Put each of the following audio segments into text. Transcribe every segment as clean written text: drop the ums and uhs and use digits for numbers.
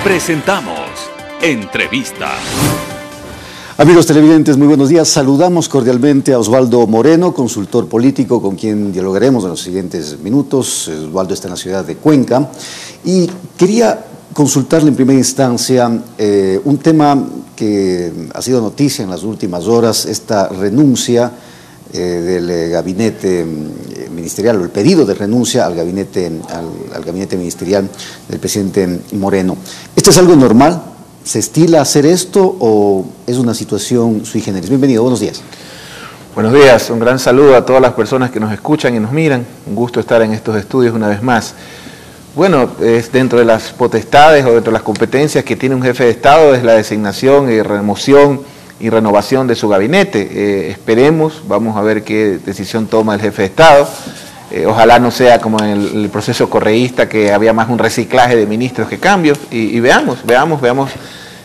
Presentamos Entrevista. Amigos televidentes, muy buenos días. Saludamos cordialmente a Osvaldo Moreno, consultor político, con quien dialogaremos en los siguientes minutos. Osvaldo está en la ciudad de Cuenca y quería consultarle en primera instancia un tema que ha sido noticia en las últimas horas, esta renuncia del gabinete ministerial, o el pedido de renuncia al gabinete ministerial del presidente Moreno. ¿Esto es algo normal? ¿Se estila hacer esto o es una situación sui generis? Bienvenido, buenos días. Buenos días, un gran saludo a todas las personas que nos escuchan y nos miran. Un gusto estar en estos estudios una vez más. Bueno, es dentro de las potestades o dentro de las competencias que tiene un jefe de Estado, es la designación y remoción y renovación de su gabinete. Esperemos, vamos a ver qué decisión toma el jefe de Estado. Ojalá no sea como en el proceso correísta, que había más un reciclaje de ministros que cambios, y veamos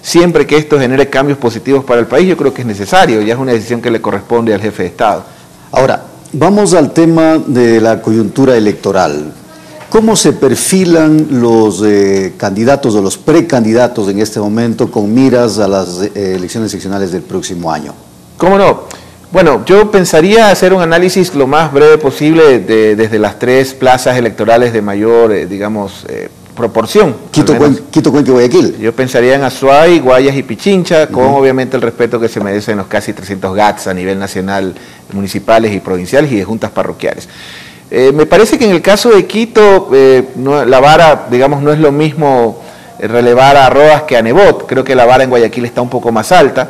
siempre que esto genere cambios positivos para el país. Yo creo que es necesario, ya es una decisión que le corresponde al jefe de Estado. Ahora, vamos al tema de la coyuntura electoral. ¿Cómo se perfilan los candidatos o los precandidatos en este momento con miras a las elecciones seccionales del próximo año? ¿Cómo no? Bueno, yo pensaría hacer un análisis lo más breve posible desde las tres plazas electorales de mayor, proporción. Quito, Cuenca y Guayaquil. Yo pensaría en Azuay, Guayas y Pichincha, con obviamente el respeto que se merecen los casi 300 GATS a nivel nacional, municipales y provinciales y de juntas parroquiales. Me parece que en el caso de Quito, la vara, digamos, no es lo mismo relevar a Rojas que a Nebot. Creo que la vara en Guayaquil está un poco más alta.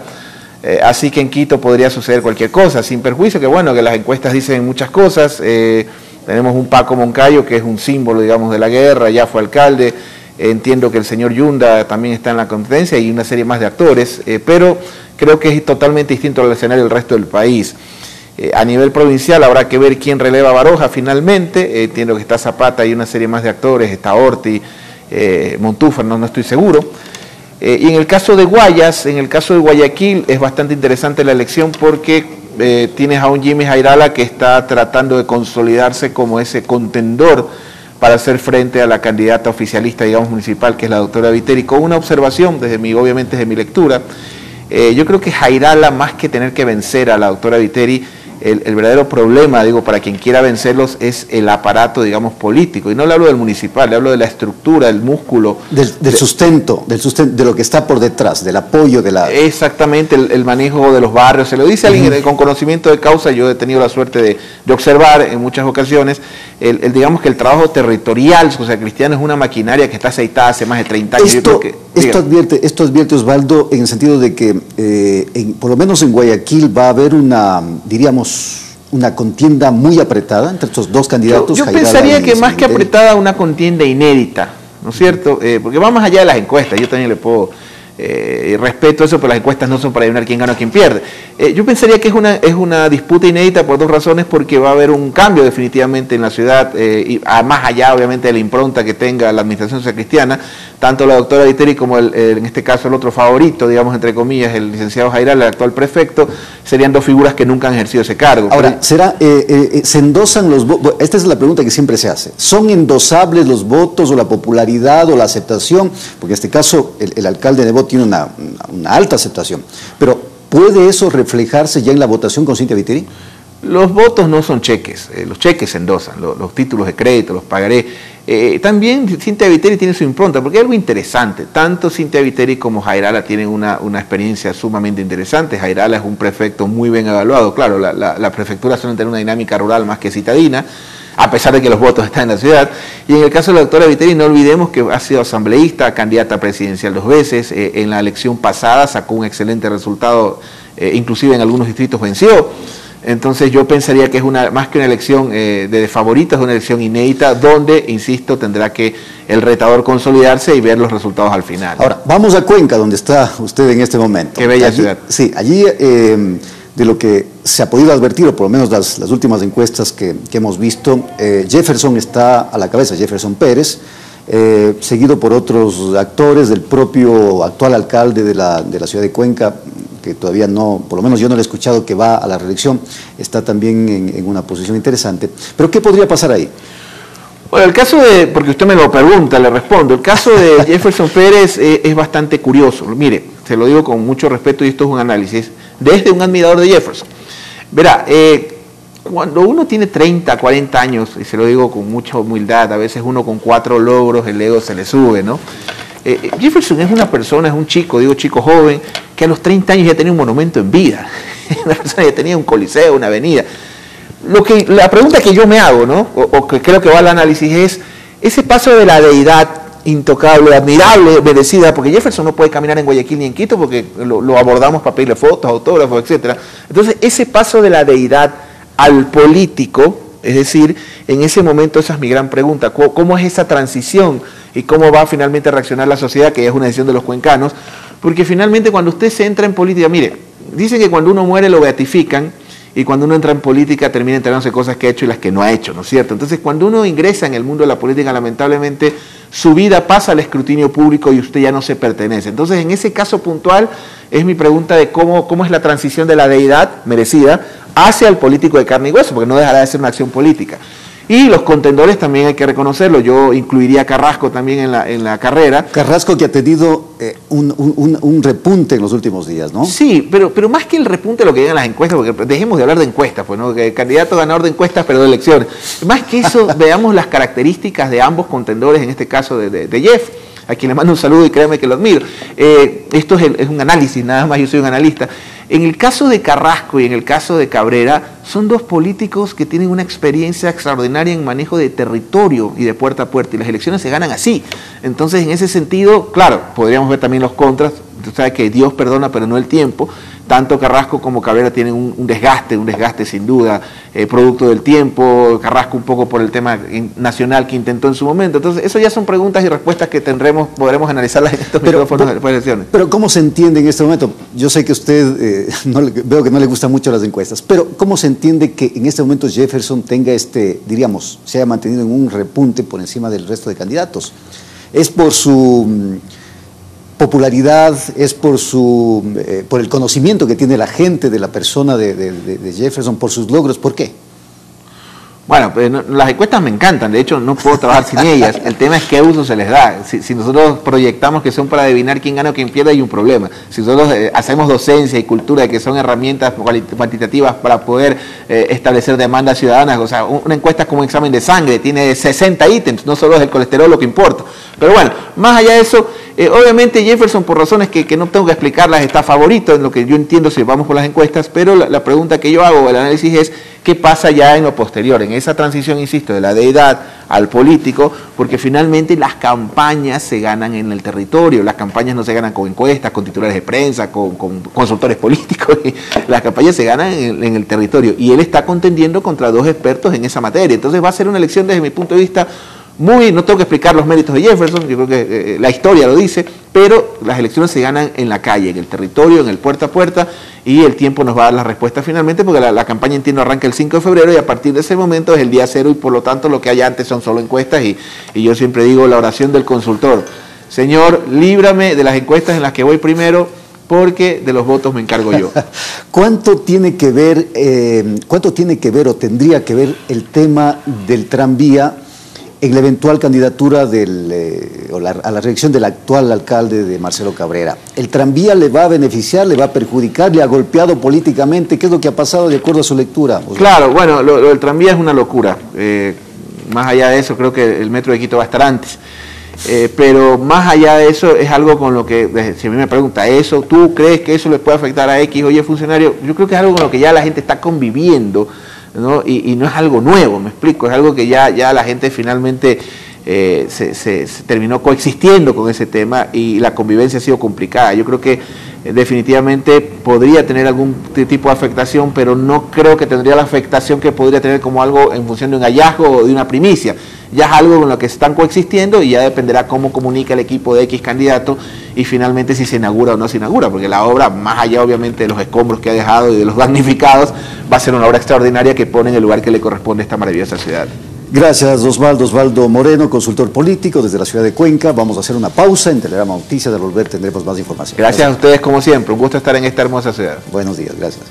Así que en Quito podría suceder cualquier cosa, sin perjuicio que bueno, que las encuestas dicen muchas cosas. Tenemos un Paco Moncayo que es un símbolo, digamos, de la guerra, ya fue alcalde. Entiendo que el señor Yunda también está en la competencia y una serie más de actores, pero creo que es totalmente distinto al escenario del resto del país. A nivel provincial habrá que ver quién releva a Baroja finalmente. Entiendo que está Zapata y una serie más de actores, está Orti, Montúfar, no estoy seguro. Y en el caso de Guayas, en el caso de Guayaquil, es bastante interesante la elección porque tienes a un Jimmy Jairala que está tratando de consolidarse como ese contendor para hacer frente a la candidata oficialista, digamos, municipal, que es la doctora Viteri. Con una observación, obviamente desde mi lectura, yo creo que Jairala, más que tener que vencer a la doctora Viteri, el verdadero problema, digo, para quien quiera vencerlos es el aparato, digamos, político. Y no le hablo del municipal, le hablo de la estructura, del músculo. Del sustento, de lo que está por detrás, del apoyo de la... Exactamente, el manejo de los barrios. Se lo dice alguien con conocimiento de causa. Yo he tenido la suerte de observar en muchas ocasiones, digamos que el trabajo territorial socialcristiano es una maquinaria que está aceitada hace más de 30 años. Esto advierte, Osvaldo, en el sentido de que, por lo menos en Guayaquil, va a haber una contienda muy apretada entre estos dos candidatos. Yo pensaría que más que apretada, una contienda inédita, ¿no es cierto? Porque va más allá de las encuestas. Yo también le puedo... respeto eso, pero las encuestas no son para adivinar quién gana o quién pierde. Yo pensaría que es una disputa inédita por dos razones, porque va a haber un cambio definitivamente en la ciudad, y más allá obviamente de la impronta que tenga la administración socialcristiana, tanto la doctora Viteri como en este caso el otro favorito, digamos entre comillas, el licenciado Jairala, el actual prefecto, serían dos figuras que nunca han ejercido ese cargo. Ahora, ¿se endosan los votos? Esta es la pregunta que siempre se hace. ¿Son endosables los votos o la popularidad o la aceptación? Porque en este caso el alcalde de Nebot tiene una alta aceptación, pero ¿puede eso reflejarse ya en la votación con Cintia Viteri? Los votos no son cheques, los cheques se endosan, los títulos de crédito, los pagaré. También Cintia Viteri tiene su impronta, porque hay algo interesante. Tanto Cintia Viteri como Jairala tienen una experiencia sumamente interesante. Jairala es un prefecto muy bien evaluado. Claro, la prefectura suele tener una dinámica rural más que citadina, a pesar de que los votos están en la ciudad. Y en el caso de la doctora Viteri, no olvidemos que ha sido asambleísta, candidata presidencial 2 veces. En la elección pasada sacó un excelente resultado, inclusive en algunos distritos venció. Entonces yo pensaría que es más que una elección de favoritos, es una elección inédita donde, insisto, tendrá que el retador consolidarse y ver los resultados al final. Ahora, vamos a Cuenca, donde está usted en este momento. Qué bella ciudad. Sí, allí de lo que se ha podido advertir, o por lo menos las últimas encuestas que hemos visto, Jefferson está a la cabeza, Jefferson Pérez, seguido por otros actores, del propio actual alcalde de la ciudad de Cuenca, que todavía no, por lo menos yo no le he escuchado que va a la reelección, está también en una posición interesante. Pero ¿qué podría pasar ahí? Bueno, el caso de, porque usted me lo pregunta, le respondo, el caso de Jefferson Pérez es bastante curioso. Mire, se lo digo con mucho respeto y esto es un análisis desde un admirador de Jefferson. Verá, cuando uno tiene 30, 40 años, y se lo digo con mucha humildad, a veces uno con 4 logros, el ego se le sube, ¿no? Jefferson es una persona, es un chico, digo chico joven, que a los 30 años ya tenía un monumento en vida. Una persona que tenía un coliseo, una avenida. La pregunta que yo me hago, ¿no? O que creo que va al análisis es ese paso de la deidad intocable, admirable, merecida, porque Jefferson no puede caminar en Guayaquil ni en Quito porque lo abordamos para pedirle fotos, autógrafos, etc. Entonces, ese paso de la deidad al político, es decir, en ese momento esa es mi gran pregunta, ¿cómo es esa transición y cómo va finalmente a reaccionar la sociedad, que ya es una decisión de los cuencanos? Porque finalmente cuando usted se entra en política, mire, dicen que cuando uno muere lo beatifican, y cuando uno entra en política termina enterándose de cosas que ha hecho y las que no ha hecho, ¿no es cierto? Entonces, cuando uno ingresa en el mundo de la política, lamentablemente, su vida pasa al escrutinio público y usted ya no se pertenece. Entonces, en ese caso puntual, es mi pregunta de cómo es la transición de la deidad merecida hacia el político de carne y hueso, porque no dejará de ser una acción política. Y los contendores también hay que reconocerlo. Yo incluiría a Carrasco también en la carrera. Carrasco, que ha tenido un repunte en los últimos días, ¿no? Sí, pero más que el repunte lo que digan las encuestas, porque dejemos de hablar de encuestas, pues, ¿no? Que candidato ganador de encuestas, pero de elecciones. Más que eso, veamos las características de ambos contendores, en este caso de Jeff, a quien le mando un saludo y créame que lo admiro. Esto es un análisis, nada más, yo soy un analista. En el caso de Carrasco y en el caso de Cabrera, son dos políticos que tienen una experiencia extraordinaria en manejo de territorio y de puerta a puerta, y las elecciones se ganan así. Entonces, en ese sentido, claro, podríamos ver también los contras. Usted sabe que Dios perdona, pero no el tiempo. Tanto Carrasco como Cabrera tienen un desgaste sin duda, producto del tiempo. Carrasco un poco por el tema nacional que intentó en su momento. Entonces, eso ya son preguntas y respuestas que podremos analizarlas en estos micrófonos de elecciones. Pero, ¿cómo se entiende en este momento? Yo sé que usted, veo que no le gustan mucho las encuestas, pero ¿cómo se entiende que en este momento Jefferson tenga diríamos, se haya mantenido en un repunte por encima del resto de candidatos? ¿Es por su popularidad, es por el conocimiento que tiene la gente de la persona de Jefferson, por sus logros? ¿Por qué? Bueno, pues las encuestas me encantan, de hecho no puedo trabajar sin ellas. El tema es qué uso se les da. Si nosotros proyectamos que son para adivinar quién gana o quién pierde, hay un problema. Si nosotros hacemos docencia y cultura, que son herramientas cuantitativas para poder establecer demandas ciudadanas, o sea, una encuesta es como un examen de sangre, tiene 60 ítems, no solo es el colesterol lo que importa. Pero bueno, más allá de eso, obviamente Jefferson, por razones que no tengo que explicarlas, está favorito en lo que yo entiendo si vamos por las encuestas, pero la pregunta que yo hago, el análisis es, ¿qué pasa ya en lo posterior? En esa transición, insisto, de la deidad al político, porque finalmente las campañas se ganan en el territorio, las campañas no se ganan con encuestas, con titulares de prensa, con consultores políticos, las campañas se ganan en el territorio, y él está contendiendo contra dos expertos en esa materia. Entonces va a ser una elección desde mi punto de vista no tengo que explicar los méritos de Jefferson, yo creo que la historia lo dice, pero las elecciones se ganan en la calle, en el territorio, en el puerta a puerta, y el tiempo nos va a dar la respuesta finalmente, porque la campaña, entiendo, arranca el 5 de febrero y a partir de ese momento es el día cero, y por lo tanto lo que hay antes son solo encuestas, y yo siempre digo la oración del consultor: Señor, líbrame de las encuestas en las que voy primero, porque de los votos me encargo yo. ¿Cuánto tiene que ver o tendría que ver el tema del tranvía en la eventual candidatura a la reelección del actual alcalde de Marcelo Cabrera? ¿El tranvía le va a beneficiar, le va a perjudicar, le ha golpeado políticamente? ¿Qué es lo que ha pasado de acuerdo a su lectura? Claro, bueno, lo del tranvía es una locura. Más allá de eso, creo que el metro de Quito va a estar antes. Pero más allá de eso, es algo con lo que, si a mí me pregunta eso, ¿tú crees que eso le puede afectar a X o Y funcionario? Yo creo que es algo con lo que ya la gente está conviviendo, ¿no? Y no es algo nuevo, me explico, es algo que ya la gente finalmente se terminó coexistiendo con ese tema, y la convivencia ha sido complicada. Yo creo que definitivamente podría tener algún tipo de afectación, pero no creo que tendría la afectación que podría tener como algo en función de un hallazgo o de una primicia. Ya es algo con lo que están coexistiendo, y ya dependerá cómo comunica el equipo de X candidato y finalmente si se inaugura o no se inaugura, porque la obra, más allá obviamente de los escombros que ha dejado y de los damnificados, va a ser una obra extraordinaria que pone en el lugar que le corresponde a esta maravillosa ciudad. Gracias, Osvaldo Moreno, consultor político desde la ciudad de Cuenca. Vamos a hacer una pausa en Telegrama Noticias. Al volver tendremos más información. Gracias a ustedes como siempre, un gusto estar en esta hermosa ciudad. Buenos días, gracias.